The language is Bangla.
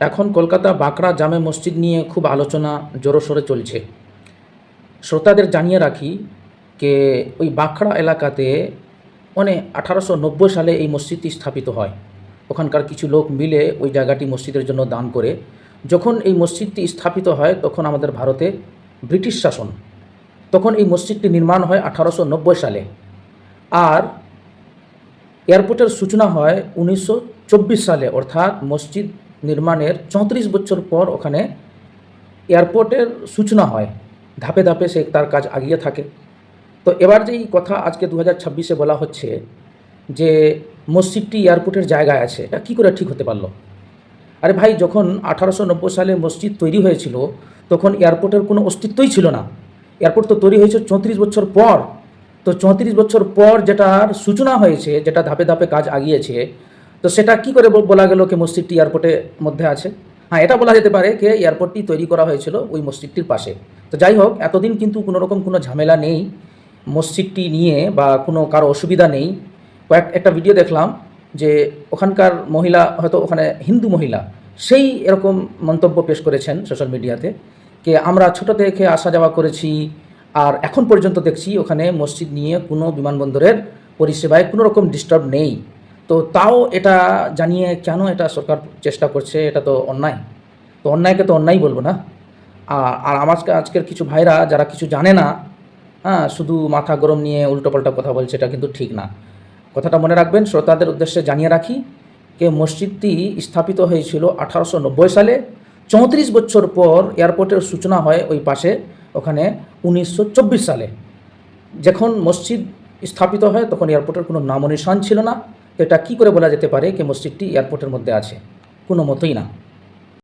এখন কলকাতা বাঁকড়া জামে মসজিদ নিয়ে খুব আলোচনা জোরসোরে চলছে। শ্রোতাদের জানিয়ে রাখি যে ওই বাঁকড়া এলাকাতে 1890 সালে এই মসজিদটি স্থাপিত হয়। ওখানকার কিছু লোক মিলে ওই জায়গাটি মসজিদের জন্য দান করে। যখন এই মসজিদটি স্থাপিত হয় তখন আমাদের ভারতে ব্রিটিশ শাসন, তখন এই মসজিদটি নির্মাণ হয় 1890 সালে। আর এয়ারপোর্টের সূচনা হয় 1924 সালে, অর্থাৎ মসজিদ নির্মাণের 34 বছর পর ওখানে এয়ারপোর্টের সূচনা হয়। ধাপে ধাপে সে তার কাজ এগিয়ে থাকে। তো এবার যেই কথা আজকে 2026-এ বলা হচ্ছে যে মসজিদটি এয়ারপোর্টের জায়গায় আছে, এটা কী করে ঠিক হতে পারলো? আরে ভাই, যখন 1890 সালে মসজিদ তৈরি হয়েছিল তখন এয়ারপোর্টের কোনো অস্তিত্বই ছিল না। এয়ারপোর্ট তো তৈরি হয়েছে 34 বছর পর। তো 34 বছর পর যেটার সূচনা হয়েছে, যেটা ধাপে ধাপে কাজ আগিয়েছে, তো সেটা কি করে বলা গেল কি মসজিদটি এয়ারপোর্টের মধ্যে আছে? হ্যাঁ, এটা বলা যেতে পারে যে এয়ারপোর্টটি তৈরি করা হয়েছিল ওই মসজিদটির পাশে। তো যাই হোক, এতদিন কিন্তু কোনো রকম কোনো ঝামেলা নেই মসজিদটি নিয়ে, বা কোনো কারো অসুবিধা নেই। একটা ভিডিও দেখলাম যে ওখানকার মহিলা, হয়তো ওখানে হিন্দু মহিলা, সেই এরকম মন্তব্য পেশ করেছেন সোশ্যাল মিডিয়াতে যে আমরা ছোটো থেকে আসা যাওয়া করেছি, আর এখন পর্যন্ত দেখছি ওখানে মসজিদ নিয়ে কোনো বিমানবন্দরের পরিষেবায় কোনো রকম ডিস্টার্ব নেই। তো তাও এটা জানিয়ে কেন এটা সরকার চেষ্টা করছে? এটা তো অন্যায়। তো অন্যায়কে তো অন্যায় বলবো না। আর আজকের কিছু ভাইরা যারা কিছু জানে না, হ্যাঁ, শুধু মাথা গরম নিয়ে উল্টোপাল্টা কথা বলছে, এটা কিন্তু ঠিক না। কথাটা মনে রাখবেন, শ্রোতাদের উদ্দেশ্যে জানিয়ে রাখি যে মসজিদটি স্থাপিত হয়েছিল 1890 সালে। 34 বছর পর এয়ারপোর্টের সূচনা হয় ওই পাশে, ওখানে 1924 সালে। যখন মসজিদ স্থাপিত হয় তখন এয়ারপোর্টের কোনো নামনিশান ছিল না। তো এটা কী করে বলা যেতে পারে যে মসজিদটি এয়ারপোর্টের মধ্যে আছে? কোনো মতোই না।